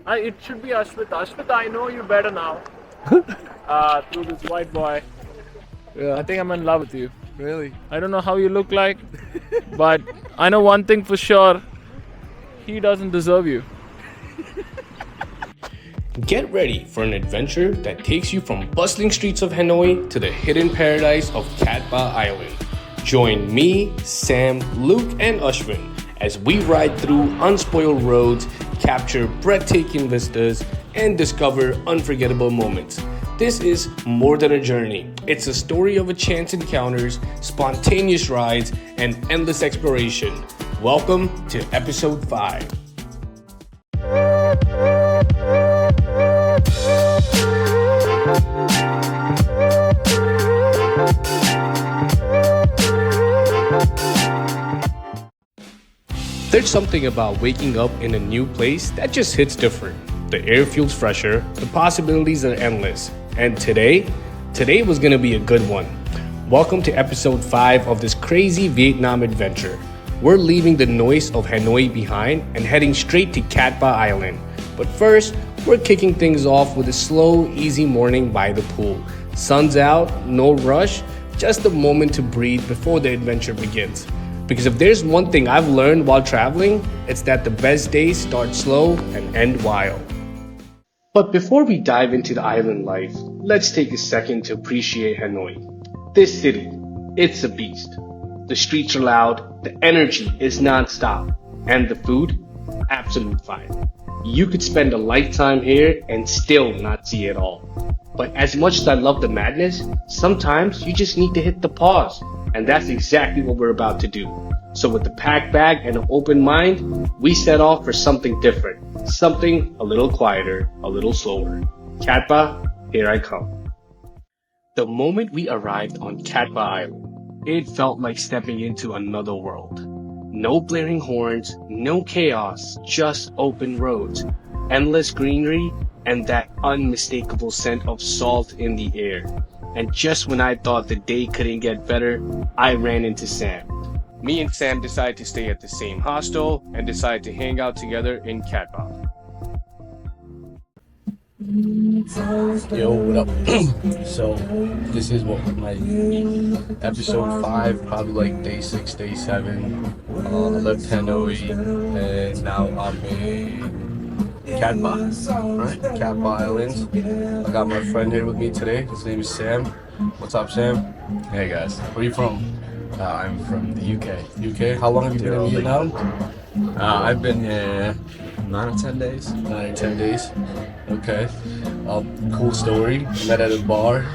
It should be Ashwin. Ashwin, I know you better now. Through this white boy. Yeah. I think I'm in love with you. Really? I don't know how you look like, but I know one thing for sure. He doesn't deserve you. Get ready for an adventure that takes you from bustling streets of Hanoi to the hidden paradise of Cat Ba Island. Join me, Sam, Luke, and Ashwin as we ride through unspoiled roads, capture breathtaking vistas, and discover unforgettable moments. This is more than a journey. It's a story of a chance encounters, spontaneous rides, and endless exploration. Welcome to episode 5. There's something about waking up in a new place that just hits different. The air feels fresher, the possibilities are endless. And today was gonna be a good one. Welcome to episode 5 of this crazy Vietnam adventure. We're leaving the noise of Hanoi behind and heading straight to Cat Ba Island. But first, we're kicking things off with a slow, easy morning by the pool. Sun's out, no rush, just a moment to breathe before the adventure begins. Because if there's one thing I've learned while traveling, it's that the best days start slow and end wild. But before we dive into the island life, let's take a second to appreciate Hanoi. This city, it's a beast. The streets are loud, the energy is non-stop, and the food, absolute fire. You could spend a lifetime here and still not see it all. But as much as I love the madness, sometimes you just need to hit the pause. And that's exactly what we're about to do. So with the packed bag and an open mind, we set off for something different. Something a little quieter, a little slower. Cat Ba, here I come. The moment we arrived on Cat Ba Island, it felt like stepping into another world. No blaring horns, no chaos, just open roads, endless greenery, and that unmistakable scent of salt in the air. And just when I thought the day couldn't get better, I ran into Sam. Me and Sam decided to stay at the same hostel and decided to hang out together in Cat Ba. Yo, what up? So, this is what my episode 5, probably like day 6, day 7. I left Hanoi and now I'm in Cat Ba, right? Cat Ba Island. I got my friend here with me today. His name is Sam. What's up, Sam? Hey guys, Where are you from? I'm from the UK. UK. How long have you been in Vietnam? I've been here 9 or 10 days. 9 or 10 days. Okay. Cool story. Met at a bar.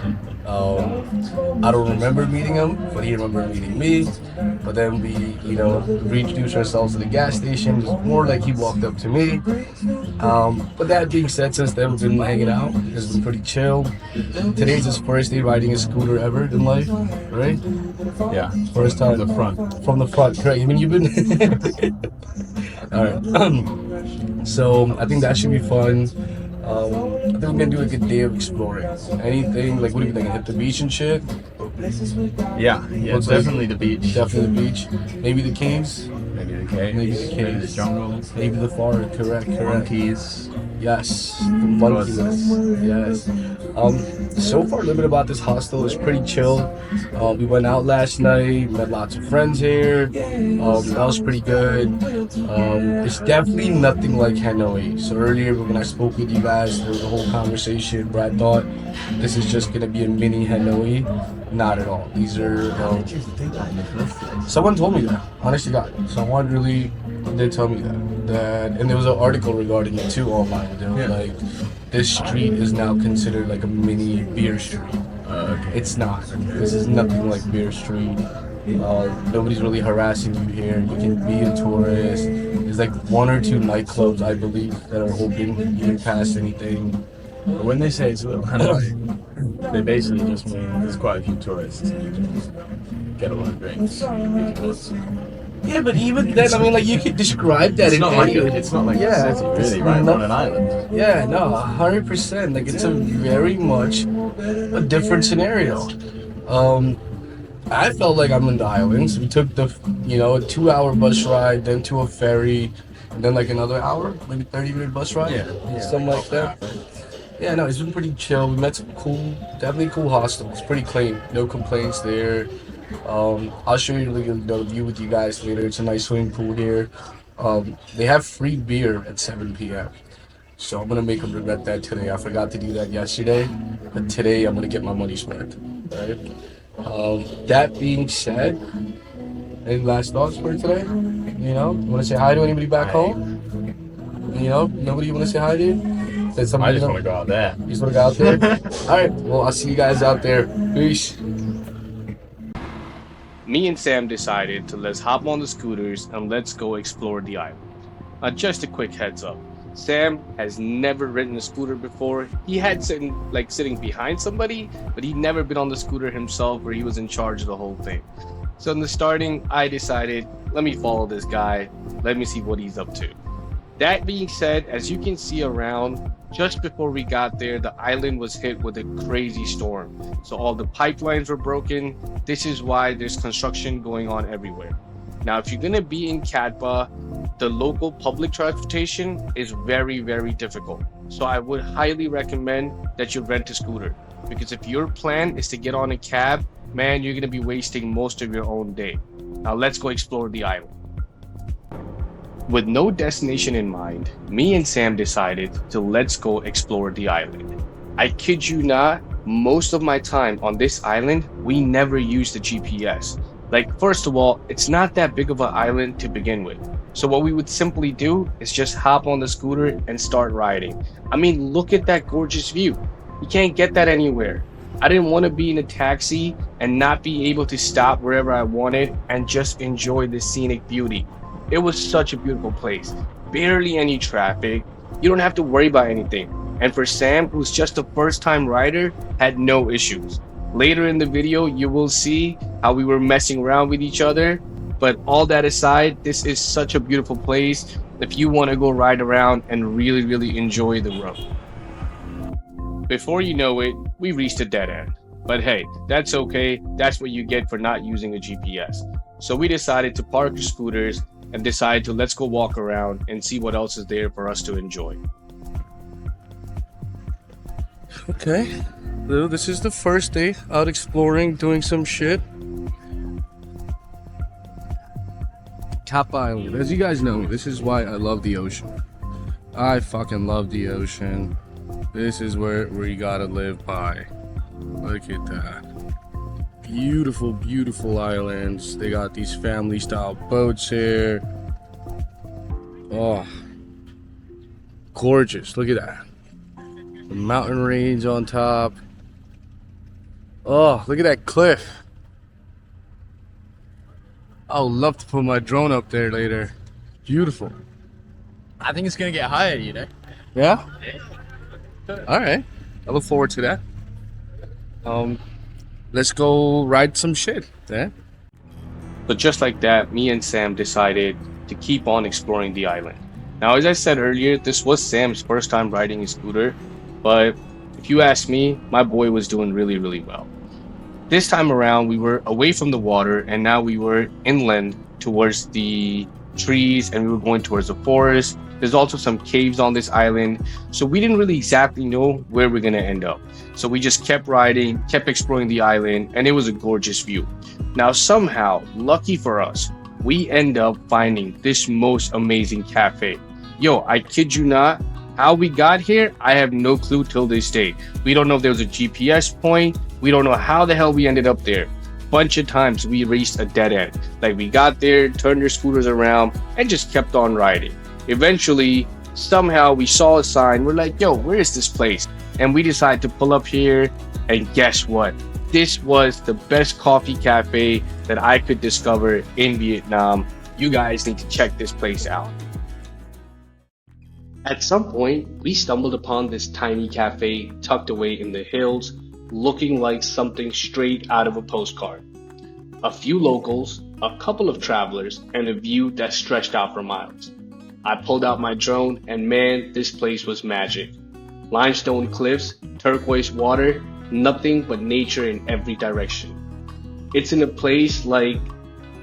I don't remember meeting him, but he remembered meeting me. But then we, reintroduced ourselves at the gas station. It was more like he walked up to me. But that being said, since then we've been hanging out. It's been pretty chill. Today's his first day riding a scooter ever in life, right? Yeah, First time. from the front. From the front, correct. I mean, you've been... All right. So I think that should be fun. I think we're gonna do a good day of exploring. Anything, like, what do you think? Hit the beach and shit? Yeah, Looks definitely like- the beach. Definitely the beach. Maybe the caves. Maybe the caves. Maybe the Maybe the caves. jungle. Maybe the forest. Correct. Monkeys. Yes. The monkeys. Yes. So far, a little bit about this hostel is pretty chill. We went out last night, met lots of friends here. That was pretty good. It's definitely nothing like Hanoi. So earlier when I spoke with you guys, there was a whole conversation where I thought this is just gonna be a mini Hanoi. Not at all. These are. Someone told me that. Honestly, God, someone really did tell me that, and there was an article regarding it too online. They were like, this street is now considered like a mini beer street. Okay. It's not. This is nothing like Beer Street. Nobody's really harassing you here. You can be a tourist. There's like 1 or 2 nightclubs, I believe, that are open. You can pass anything. But when they say it's a little Hanoi, they basically just mean there's quite a few tourists. You can just get a lot of drinks. Yeah, but even then, I mean, like, you could describe that in any... It's not like Yeah, a city, really, it's right? not- On an island. Yeah, no, 100%. Like, it's a very much a different scenario. I felt like I'm in the islands. We took the, a 2-hour bus ride, then to a ferry, and then like another hour, maybe 30-minute bus ride, something like that. Yeah, no, it's been pretty chill. We met some definitely cool hostels. Pretty clean, no complaints there. I'll show you the view with you guys later. It's a nice swimming pool here. They have free beer at 7 p.m. So I'm gonna make them regret that today. I forgot to do that yesterday, but today I'm gonna get my money's worth. Right? That being said, any last thoughts for today? You want to say hi to anybody back home? Nobody you want to say hi to? I just want to go out there. You just want to go out there? All right. Well, I'll see you guys out there. Peace. Me and Sam decided to let's hop on the scooters and let's go explore the island. Just a quick heads up. Sam has never ridden a scooter before. He had sitting behind somebody, but he'd never been on the scooter himself where he was in charge of the whole thing. So in the starting, I decided, let me follow this guy. Let me see what he's up to. That being said, as you can see around, just before we got there, the island was hit with a crazy storm. So all the pipelines were broken. This is why there's construction going on everywhere. Now, if you're gonna be in Katba, the local public transportation is very, very difficult. So I would highly recommend that you rent a scooter, because if your plan is to get on a cab, man, you're gonna be wasting most of your own day. Now let's go explore the island. With no destination in mind, me and Sam decided to let's go explore the island. I kid you not, most of my time on this island, we never used the GPS. First of all, it's not that big of an island to begin with. So what we would simply do is just hop on the scooter and start riding. I mean, look at that gorgeous view. You can't get that anywhere. I didn't want to be in a taxi and not be able to stop wherever I wanted and just enjoy the scenic beauty. It was such a beautiful place. Barely any traffic. You don't have to worry about anything. And for Sam, who's just a first-time rider, had no issues. Later in the video, you will see how we were messing around with each other. But all that aside, this is such a beautiful place if you want to go ride around and really, really enjoy the road. Before you know it, we reached a dead end. But hey, that's okay. That's what you get for not using a GPS. So we decided to park the scooters and decided to let's go walk around and see what else is there for us to enjoy. Okay. So this is the first day out exploring, doing some shit. Cap Island. As you guys know, this is why I love the ocean. I fucking love the ocean. This is where you gotta live by. Look at that. Beautiful, beautiful islands. They got these family style boats here. Oh, gorgeous. Look at that. The mountain range on top. Oh, look at that cliff. I would love to put my drone up there later. Beautiful. I think it's gonna get higher, Yeah? All right. I look forward to that. Let's go ride some shit, yeah? So just like that, me and Sam decided to keep on exploring the island. Now, as I said earlier, this was Sam's first time riding a scooter, but if you ask me, my boy was doing really, really well. This time around, we were away from the water, and now we were inland towards the trees, and we were going towards the forest. There's also some caves on this island, so we didn't really exactly know where we're gonna end up. So we just kept riding, kept exploring the island, and it was a gorgeous view. Now somehow, lucky for us, we end up finding this most amazing cafe. Yo, I kid you not, how we got here, I have no clue till this day. We don't know if there was a GPS point. We don't know how the hell we ended up there. Bunch of times we reached a dead end. We got there, turned our scooters around, and just kept on riding. Eventually, somehow we saw a sign. We're like, yo, where is this place? And we decided to pull up here, and guess what? This was the best coffee cafe that I could discover in Vietnam. You guys need to check this place out. At some point, we stumbled upon this tiny cafe tucked away in the hills, looking like something straight out of a postcard. A few locals, a couple of travelers, and a view that stretched out for miles. I pulled out my drone, and man, this place was magic. Limestone cliffs, turquoise water, nothing but nature in every direction. It's in a place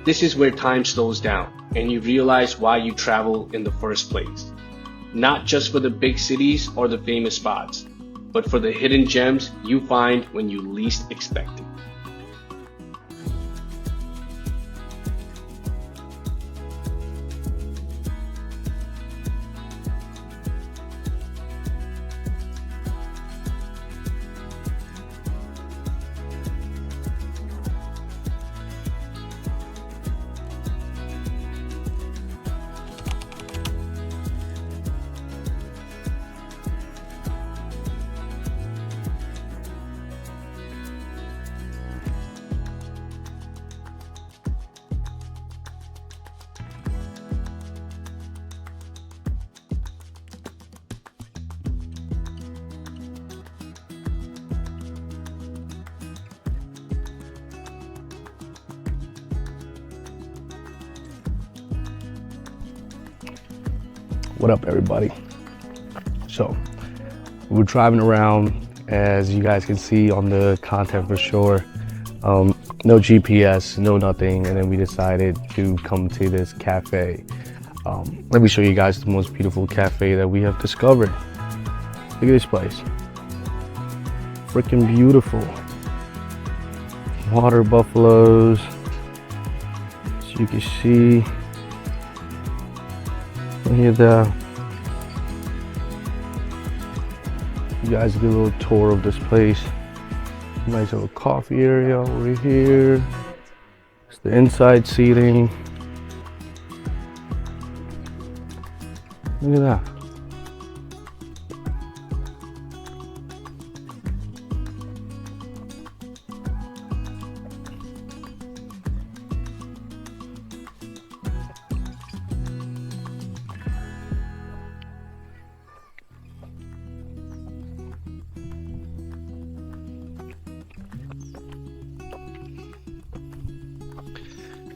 this is where time slows down. and you realize why you travel in the first place. Not just for the big cities or the famous spots, but for the hidden gems you find when you least expect it. What up, everybody? So we're driving around, as you guys can see on the content for sure. No GPS, no nothing, and then we decided to come to this cafe. Let me show you guys the most beautiful cafe that we have discovered. Look at this place. Freaking beautiful. Water buffaloes, as you can see. Look at that. You guys get a little tour of this place. Nice little coffee area over here. It's the inside seating. Look at that.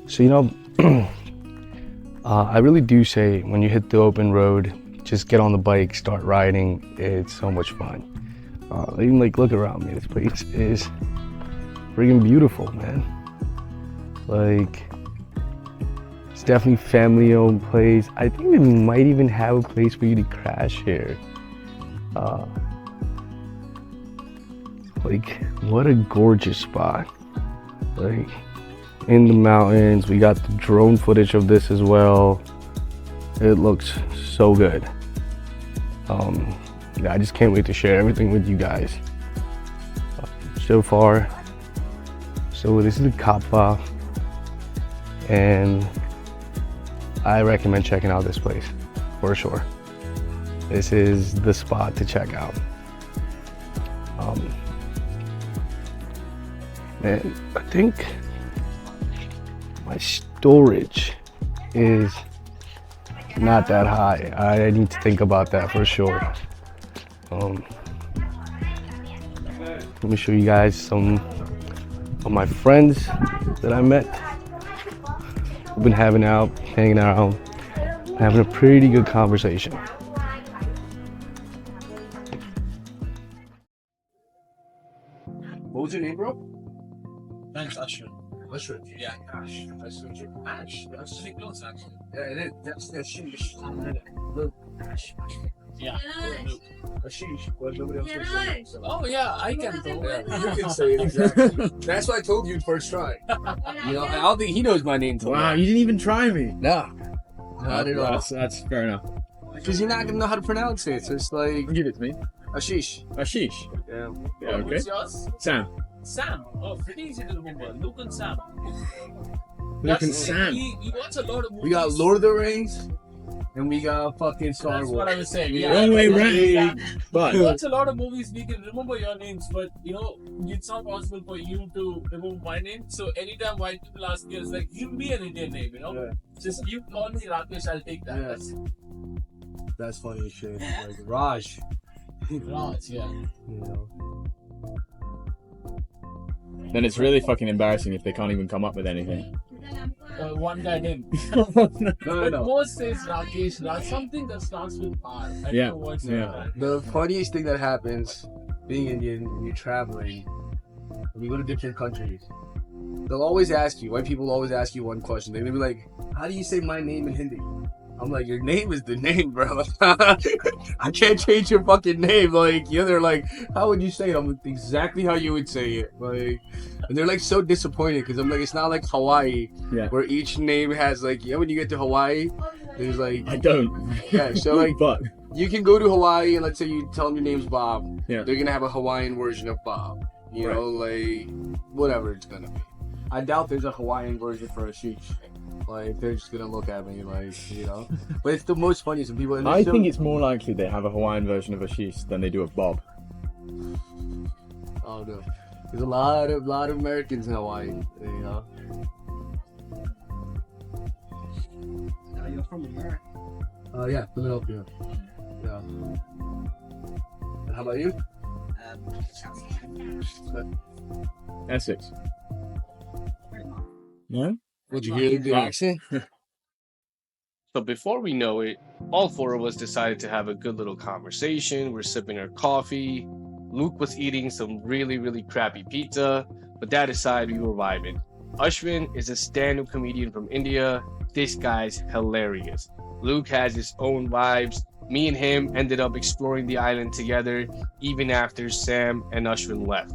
So, you know, I really do say when you hit the open road, just get on the bike, start riding. It's so much fun. Even like, look around me. This place is freaking beautiful, man. Like, it's definitely family-owned place. I think they might even have a place for you to crash here. Like, what a gorgeous spot. Like, in the mountains. We got the drone footage of this as well. It looks so good. Yeah, I just can't wait to share everything with you guys. So far, so this is the Kappa, and I recommend checking out this place for sure. This is the spot to check out. And I think my storage is not that high. I need to think about that for sure. Let me show you guys some of my friends that I met. We've been hanging out, having a pretty good conversation. What was your name, bro? Thanks, Ashwin. Ashwin. Yeah. Ash. Nice to meet you. Ash. That's pretty close, actually. Yeah, it is. That's Ashish. Ash. Yeah. Ashish. But nobody else can say it. So. Oh, yeah, I can do it. You can say it exactly. That's why I told you first try. You know, I don't think he knows my name. Wow, you didn't even try me. No. Not at all. That's fair enough. Because you're not gonna know how to pronounce it. So it's like Give it to me. Ashish. Ashish. Yeah. Yeah, okay. What's yours? Sam. Sam. Oh, pretty easy to remember. Luke and Sam. Luke and Sam. We watch a lot of movies. We got Lord of the Rings, and we got fucking Star That's Wars. what I was saying. We Wrong way round. We But watch a lot of movies. We can remember your names, but you know, it's not possible for you to remember my name. So anytime white people ask me, it's like, give me an Indian name, you know? Yeah. Just you call me Rakesh, I'll take that. Yeah. That's funny as shit. Like Raj. Raj, yeah. You know. then it's really fucking embarrassing if they can't even come up with anything. One guy name. No, But most says Rakesh, Raj, something that starts with R. I Yeah, don't know what's yeah. The funniest thing that happens being Indian when you're traveling, when you go to different countries, they'll always ask you, white people always ask you one question. They'll be like, how do you say my name in Hindi? I'm like, your name is the name, bro. I can't change your fucking name. Like, yeah, they're like, how would you say it? I'm like, exactly how you would say it. Like, and they're like so disappointed because I'm like, it's not like Hawaii, where each name has like, yeah, when you get to Hawaii, there's like, I don't. yeah, so like, But you can go to Hawaii and let's say you tell them your name's Bob. Yeah. They're gonna have a Hawaiian version of Bob. You know, like whatever it's gonna be. I doubt there's a Hawaiian version for Ashish. Like they're just gonna look at me like, you know. But it's the most funniest when people. And I think it's more likely they have a Hawaiian version of Ashish than they do of Bob. Oh no, there's a lot of Americans in Hawaii. You know. Now you're from America. Yeah, Philadelphia. Yeah. And how about you? Essex. Yeah? Would you hear the accent? So before we know it, all four of us decided to have a good little conversation. We're sipping our coffee. Luke was eating some really, really crappy pizza, but that aside, we were vibing. Ashwin is a stand-up comedian from India. This guy's hilarious. Luke has his own vibes. Me and him ended up exploring the island together, even after Sam and Ashwin left.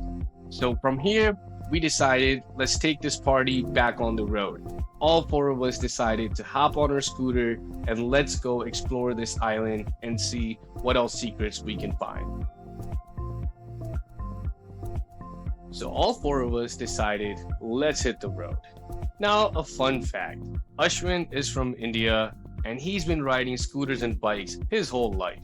So from here, we decided, let's take this party back on the road. All four of us decided to hop on our scooter and let's go explore this island and see what else secrets we can find. So all four of us decided, let's hit the road. Now, a fun fact. Ashwin is from India and he's been riding scooters and bikes his whole life.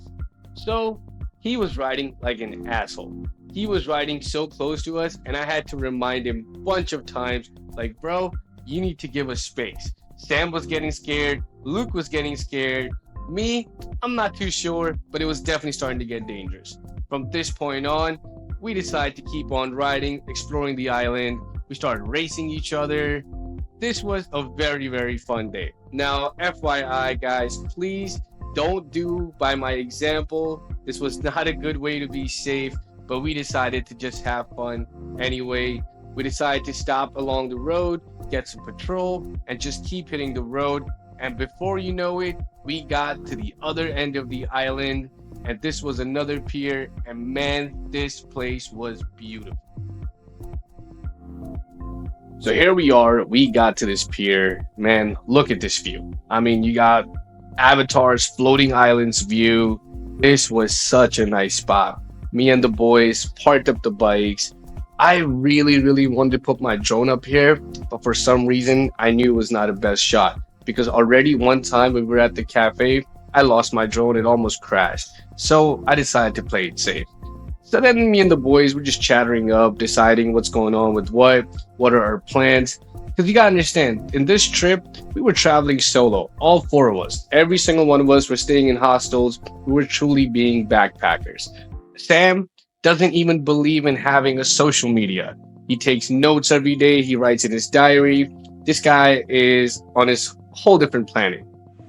So he was riding like an asshole. He was riding so close to us and I had to remind him a bunch of times, like, bro, you need to give us space. Sam was getting scared. Luke was getting scared. Me, I'm not too sure, but it was definitely starting to get dangerous. From this point on, we decided to keep on riding, exploring the island. We started racing each other. This was a very, very fun day. Now, FYI, guys, please don't do by my example. This was not a good way to be safe, but we decided to just have fun anyway. We decided to stop along the road, get some patrol, and just keep hitting the road. And before you know it, we got to the other end of the island, and this was another pier, and man, this place was beautiful. So here we are, we got to this pier. Man, look at this view. I mean, you got Avatar's floating islands view. This was such a nice spot. Me and the boys parked up the bikes. I really, really wanted to put my drone up here, but for some reason, I knew it was not a best shot because already one time when we were at the cafe, I lost my drone. It almost crashed. So I decided to play it safe. So then me and the boys were just chattering up, deciding what's going on with what are our plans. Because you gotta understand, in this trip, we were traveling solo, all four of us. Every single one of us were staying in hostels. We were truly being backpackers. Sam doesn't even believe in having a social media. He takes notes every day. He writes in his diary. This guy is on his whole different planet.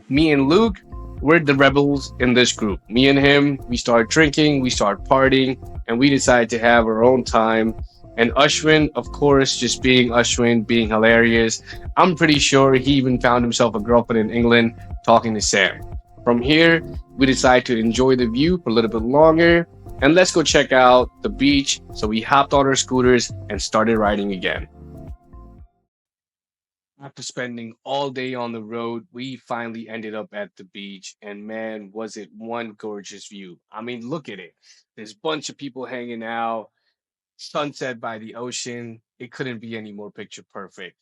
Me and Luke, we're the rebels in this group. Me and him, we start drinking, we start partying, and we decide to have our own time. And Ashwin, of course, just being Ashwin, being hilarious. I'm pretty sure he even found himself a girlfriend in England talking to Sam. From here, we decide to enjoy the view for a little bit longer, and let's go check out the beach. So we hopped on our scooters and started riding again. After spending all day on the road, we finally ended up at the beach, and man, was it one gorgeous view. I mean, look at it. There's a bunch of people hanging out, sunset by the ocean. It couldn't be any more picture perfect.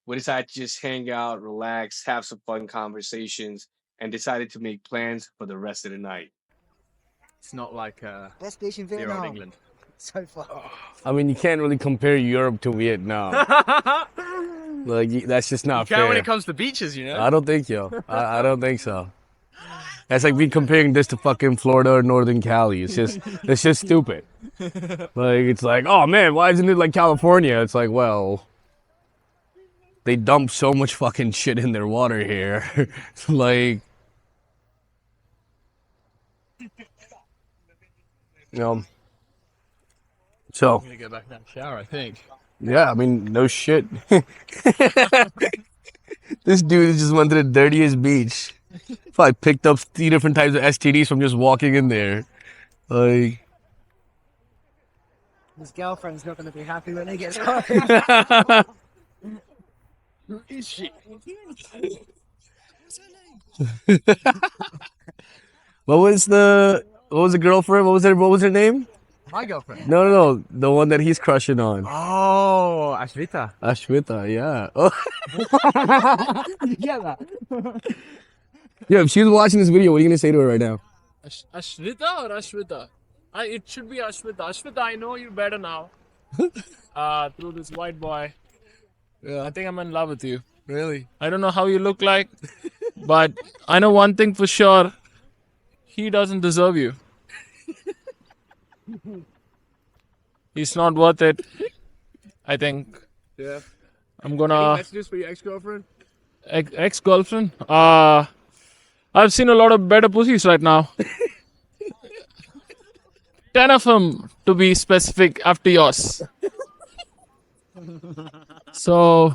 We decided to just hang out, relax, have some fun conversations, and decided to make plans for the rest of the night. It's not like Best beach in the old Vietnam. England. So far. I mean, you can't really compare Europe to Vietnam. Like that's just not fair. When it comes to beaches, you know. I don't think so. I don't think so. That's like me comparing this to fucking Florida or Northern Cali. It's just stupid. Like it's like, oh man, why isn't it like California? It's like, well, they dump so much fucking shit in their water here. Like, you know. So I'm gonna go back and have a shower, I think. yeah, I mean, no shit. This dude just went to the dirtiest beach. Probably picked up 3 different types of STDs from just walking in there. Like, His girlfriend's not going to be happy when he gets home. Who is she? What was the girlfriend? What was her name? My girlfriend. No. The one that he's crushing on. Oh, Ashwita. Ashwita, yeah. Oh. Yeah, that. Yeah, if she was watching this video, what are you gonna say to her right now? Ashrita or Ashwita? It should be Ashwita. Ashwita, I know you better now. Through this white boy. Yeah. I think I'm in love with you. Really? I don't know how you look like, but I know one thing for sure. He doesn't deserve you. He's not worth it. I think. Yeah. I'm gonna Messages for your ex-girlfriend? ex-girlfriend. I've seen a lot of better pussies right now. 10 of them to be specific after yours. So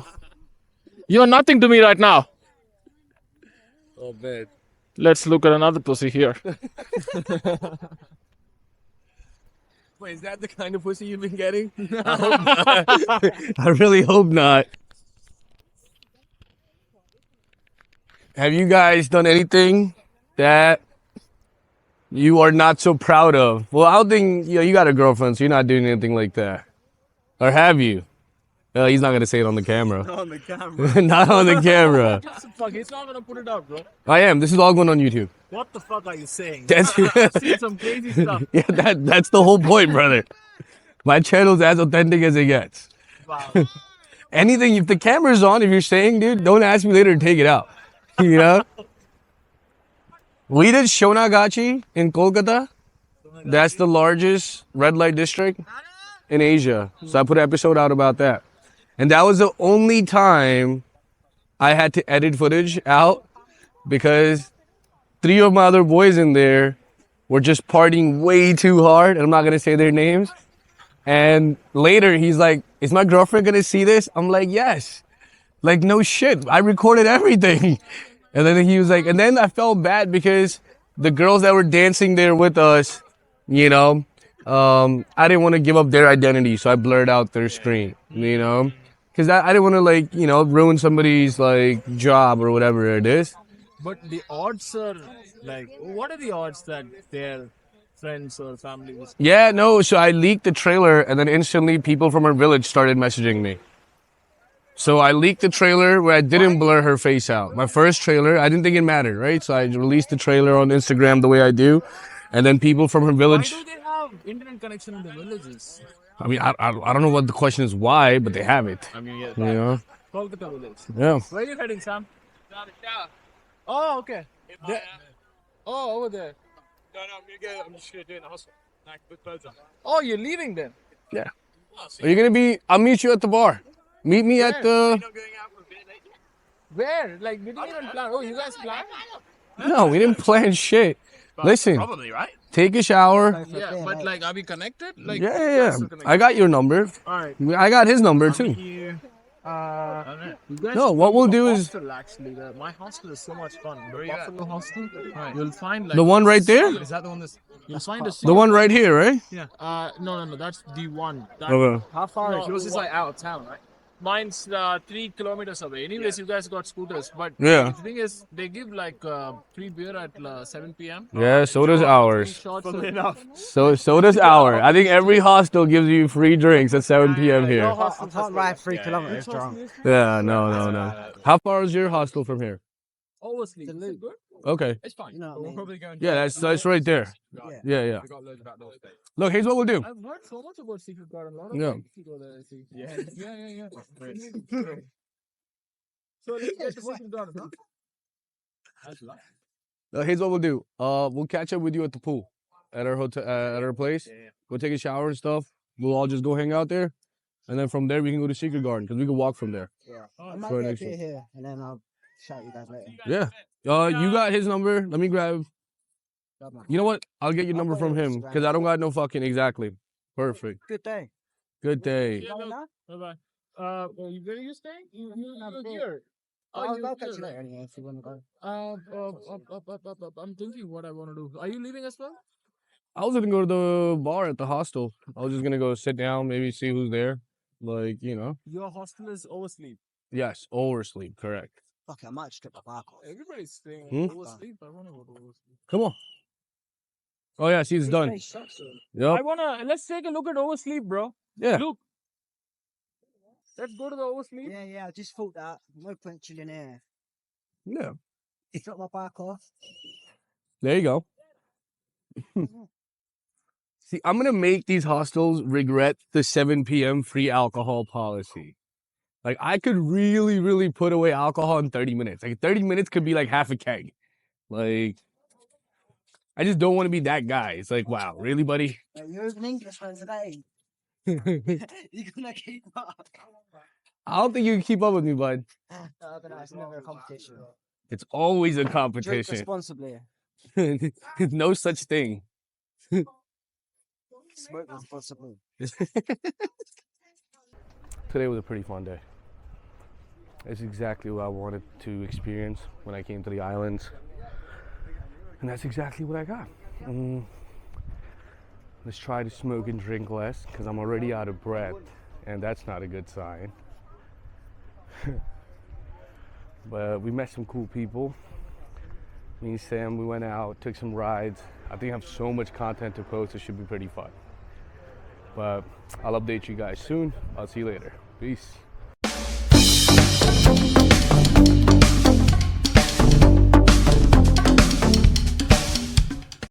you're nothing to me right now. Oh man. Let's look at another pussy here. Wait, is that the kind of pussy you've been getting? I hope not. I really hope not. Have you guys done anything that you are not so proud of? Well, I don't think you got a girlfriend, so you're not doing anything like that. Or have you? He's not gonna say it on the camera. On the camera. Not on the camera. Fuck, he's not gonna put it out, bro. I am. This is all going on YouTube. What the fuck are you saying? That's See some crazy stuff. yeah. That's the whole point, brother. My channel's as authentic as it gets. Wow. Anything, if the camera's on, if you're saying, dude, don't ask me later to take it out. You know? We did Shonagachi in Kolkata. That's the largest red light district in Asia. So I put an episode out about that. And that was the only time I had to edit footage out because 3 of my other boys in there were just partying way too hard. And I'm not going to say their names. And later he's like, is my girlfriend going to see this? I'm like, yes. Like, no shit. I recorded everything. And then he was like, and then I felt bad because the girls that were dancing there with us, you know, I didn't want to give up their identity. So I blurred out their screen, you know, because I didn't want to, like, you know, ruin somebody's, like, job or whatever it is. But the odds are like, what are the odds that their friends or family was? Yeah, no. So I leaked the trailer and then instantly people from her village started messaging me. So I leaked the trailer where I didn't blur her face out. My first trailer, I didn't think it mattered, right? So I released the trailer on Instagram the way I do. And then people from her Why village, do they have internet connection in the villages? I mean, I don't know what the question is why, but they have it. I mean, yeah, You know? Kolkata village. Yeah. Where are you heading, Sam? Oh, okay. Oh, over there. I'm just gonna do it in the hospital. Like, with clothes on. Oh, you're leaving then? Yeah. Are you going to be, I'll meet you at the bar. Meet me at the, Where? Like, we didn't even plan. Oh, you guys planned? no, we didn't plan shit. Listen, Probably, right? take a shower. Yeah, but like, are we connected? Like, Yeah. I got your number. Alright. I got his number too. You guys No, what we'll do is hostel, actually. My hostel is so much fun. The Buffalo hostel. You'll find like the one right there. Is that the one that's... You'll find a The one right here, right? no. That's the one. That, Okay. How far is yours? Is like out of town, right? Mine's 3 kilometers away. Anyways, you guys got scooters, but Yeah. the thing is, they give like free beer at 7 p.m. Yeah, so does ours. Shots Funnily of- enough. So does our. I think every hostel gives you free drinks at 7 p.m. here. I can't ride 3 kilometers drunk. Yeah, no. How far is your hostel from here? Obviously. Is it good? Okay. It's fine. You know what I We'll mean? probably go and Yeah, that's right there. Yeah. We got loads of outdoor space. Look, here's what we'll do. I've heard so much about Secret Garden. A lot of Yeah. people go there. I see. Yeah. So let's get to Secret Garden, huh? That's life. Here's what we'll do. We'll catch up with you at the pool, at our hotel, at our place. Yeah. We'll take a shower and stuff. We'll all just go hang out there, and then from there we can go to Secret Garden because we can walk from there. I might For get a next beer one. here and then I'll shout you guys later. Yeah. You got his number. Let me grab. God, man. You know what? I'll get your I'll number put it from on him Instagram. because I don't got no fucking exactly. Perfect. Good day. Good day. Yeah, Going no. now? Bye bye. Where are you staying? You're here. I'll catch you later anyway if you want to go. I'm thinking what I want to do. Are you leaving as well? I was gonna go to the bar at the hostel. I was just gonna go sit down, maybe see who's there. Like, you know. Your hostel is oversleep. Yes, oversleep, correct. Fuck it, I might just get my bark off. Everybody's staying Hmm? oversleep. I want to go to oversleep. Come on. Oh yeah, she's done. Yep. Let's take a look at oversleep, bro. Yeah. Look. Let's go to the oversleep. Yeah, I just thought that. No point chilling here. Yeah. Drop my bark off. There you go. See, I'm gonna make these hostels regret the 7 p.m. free alcohol policy. Like, I could really, really put away alcohol in 30 minutes. Like, 30 minutes could be like half a keg. Like, I just don't want to be that guy. It's like, wow, really, buddy? You're an Englishman today. You're gonna keep up. I don't think you can keep up with me, bud. But no, it's never a competition. It's always a Drink competition. responsibly. No such thing. Smoke responsibly. Today was a pretty fun day. It's exactly what I wanted to experience when I came to the islands. And that's exactly what I got. Let's try to smoke and drink less because I'm already out of breath. And that's not a good sign. But we met some cool people. Me and Sam, we went out, took some rides. I think I have so much content to post, it should be pretty fun. But I'll update you guys soon. I'll see you later. Peace.